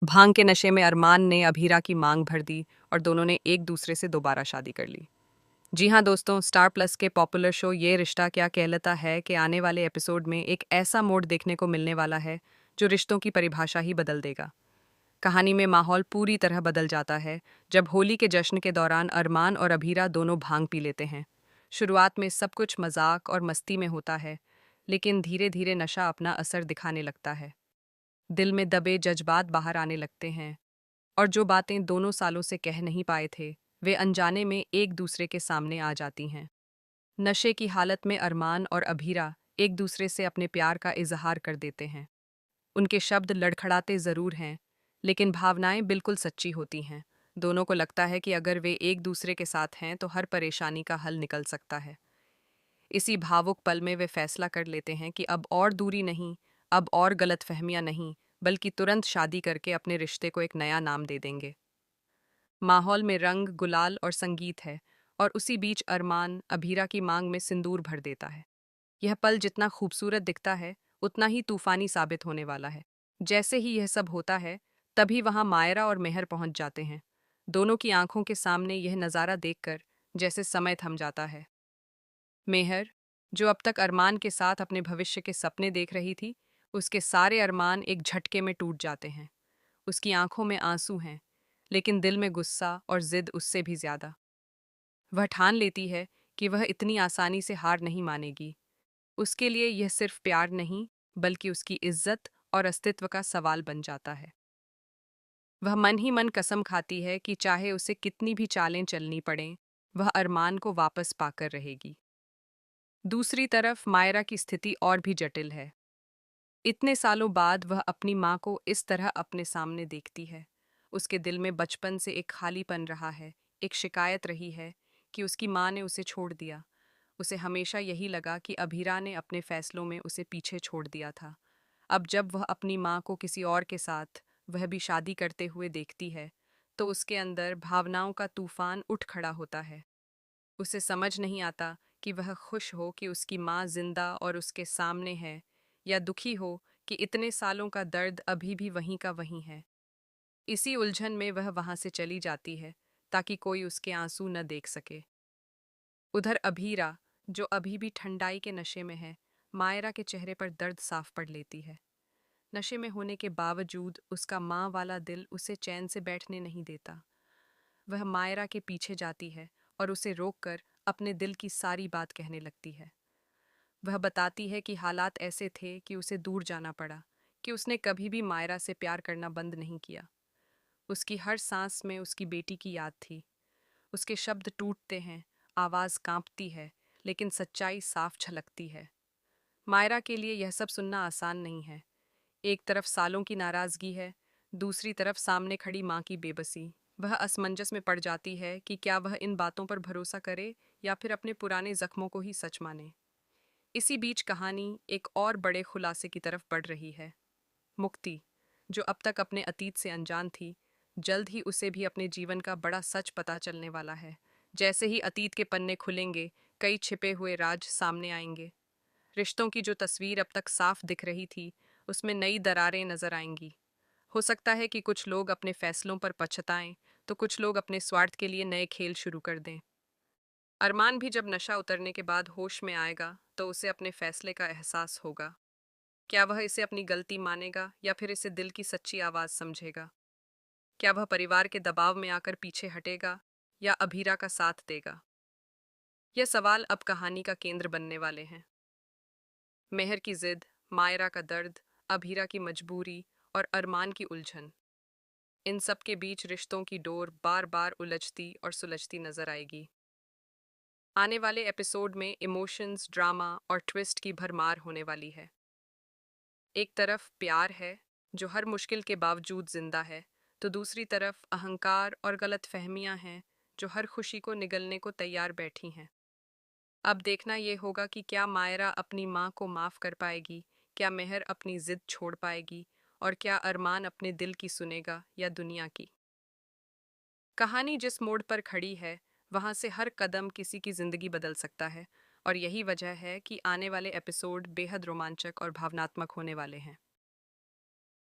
भांग के नशे में अरमान ने अभीरा की मांग भर दी और दोनों ने एक दूसरे से दोबारा शादी कर ली। जी हाँ दोस्तों, स्टार प्लस के पॉपुलर शो ये रिश्ता क्या कहलाता है कि आने वाले एपिसोड में एक ऐसा मोड़ देखने को मिलने वाला है जो रिश्तों की परिभाषा ही बदल देगा। कहानी में माहौल पूरी तरह बदल जाता है जब होली के जश्न के दौरान अरमान और अभीरा दोनों भांग पी लेते हैं। शुरुआत में सब कुछ मजाक और मस्ती में होता है, लेकिन धीरे धीरे नशा अपना असर दिखाने लगता है। दिल में दबे जज्बात बाहर आने लगते हैं और जो बातें दोनों सालों से कह नहीं पाए थे, वे अनजाने में एक दूसरे के सामने आ जाती हैं। नशे की हालत में अरमान और अभीरा एक दूसरे से अपने प्यार का इजहार कर देते हैं। उनके शब्द लड़खड़ाते जरूर हैं, लेकिन भावनाएं बिल्कुल सच्ची होती हैं। दोनों को लगता है कि अगर वे एक दूसरे के साथ हैं तो हर परेशानी का हल निकल सकता है। इसी भावुक पल में वे फैसला कर लेते हैं कि अब और दूरी नहीं, अब और गलतफहमियां नहीं, बल्कि तुरंत शादी करके अपने रिश्ते को एक नया नाम दे देंगे। माहौल में रंग, गुलाल और संगीत है, और उसी बीच अरमान अभीरा की मांग में सिंदूर भर देता है। यह पल जितना खूबसूरत दिखता है, उतना ही तूफानी साबित होने वाला है। जैसे ही यह सब होता है, तभी वहां मायरा और मेहर पहुंच जाते हैं। दोनों की आंखों के सामने यह नज़ारा देखकर जैसे समय थम जाता है। मेहर, जो अब तक अरमान के साथ अपने भविष्य के सपने देख रही थी, उसके सारे अरमान एक झटके में टूट जाते हैं। उसकी आंखों में आंसू हैं, लेकिन दिल में गुस्सा और जिद उससे भी ज्यादा। वह ठान लेती है कि वह इतनी आसानी से हार नहीं मानेगी। उसके लिए यह सिर्फ प्यार नहीं, बल्कि उसकी इज्जत और अस्तित्व का सवाल बन जाता है। वह मन ही मन कसम खाती है कि चाहे उसे कितनी भी चालें चलनी पड़ें, वह अरमान को वापस पाकर रहेगी। दूसरी तरफ मायरा की स्थिति और भी जटिल है। इतने सालों बाद वह अपनी माँ को इस तरह अपने सामने देखती है। उसके दिल में बचपन से एक खालीपन रहा है, एक शिकायत रही है कि उसकी माँ ने उसे छोड़ दिया। उसे हमेशा यही लगा कि अभीरा ने अपने फैसलों में उसे पीछे छोड़ दिया था। अब जब वह अपनी माँ को किसी और के साथ, वह भी शादी करते हुए देखती है, तो उसके अंदर भावनाओं का तूफान उठ खड़ा होता है। उसे समझ नहीं आता कि वह खुश हो कि उसकी माँ जिंदा और उसके सामने है, या दुखी हो कि इतने सालों का दर्द अभी भी वहीं का वहीं है। इसी उलझन में वह वहां से चली जाती है, ताकि कोई उसके आंसू न देख सके। उधर अभीरा, जो अभी भी ठंडाई के नशे में है, मायरा के चेहरे पर दर्द साफ पड़ लेती है। नशे में होने के बावजूद उसका माँ वाला दिल उसे चैन से बैठने नहीं देता। वह मायरा के पीछे जाती है और उसे रोककर अपने दिल की सारी बात कहने लगती है। वह बताती है कि हालात ऐसे थे कि उसे दूर जाना पड़ा, कि उसने कभी भी मायरा से प्यार करना बंद नहीं किया। उसकी हर सांस में उसकी बेटी की याद थी। उसके शब्द टूटते हैं, आवाज़ कांपती है, लेकिन सच्चाई साफ झलकती है। मायरा के लिए यह सब सुनना आसान नहीं है। एक तरफ सालों की नाराज़गी है, दूसरी तरफ सामने खड़ी माँ की बेबसी। वह असमंजस में पड़ जाती है कि क्या वह इन बातों पर भरोसा करे या फिर अपने पुराने जख्मों को ही सच माने। इसी बीच कहानी एक और बड़े खुलासे की तरफ बढ़ रही है। मुक्ति, जो अब तक अपने अतीत से अनजान थी, जल्द ही उसे भी अपने जीवन का बड़ा सच पता चलने वाला है। जैसे ही अतीत के पन्ने खुलेंगे, कई छिपे हुए राज सामने आएंगे। रिश्तों की जो तस्वीर अब तक साफ दिख रही थी, उसमें नई दरारें नजर आएंगी। हो सकता है कि कुछ लोग अपने फैसलों पर पछताएं, तो कुछ लोग अपने स्वार्थ के लिए नए खेल शुरू कर दें। अरमान भी जब नशा उतरने के बाद होश में आएगा, तो उसे अपने फैसले का एहसास होगा। क्या वह इसे अपनी गलती मानेगा या फिर इसे दिल की सच्ची आवाज समझेगा? क्या वह परिवार के दबाव में आकर पीछे हटेगा या अभीरा का साथ देगा? यह सवाल अब कहानी का केंद्र बनने वाले हैं। मेहर की जिद, मायरा का दर्द, अभीरा की मजबूरी और अरमान की उलझन, इन सब के बीच रिश्तों की डोर बार बार उलझती और सुलझती नजर आएगी। आने वाले एपिसोड में इमोशंस, ड्रामा और ट्विस्ट की भरमार होने वाली है। एक तरफ प्यार है, जो हर मुश्किल के बावजूद जिंदा है, तो दूसरी तरफ अहंकार और गलतफहमियां हैं, जो हर खुशी को निगलने को तैयार बैठी हैं। अब देखना ये होगा कि क्या मायरा अपनी माँ को माफ कर पाएगी, क्या मेहर अपनी जिद छोड़ पाएगी, और क्या अरमान अपने दिल की सुनेगा या दुनिया की। कहानी जिस मोड़ पर खड़ी है, वहां से हर कदम किसी की जिंदगी बदल सकता है, और यही वजह है कि आने वाले एपिसोड बेहद रोमांचक और भावनात्मक होने वाले हैं।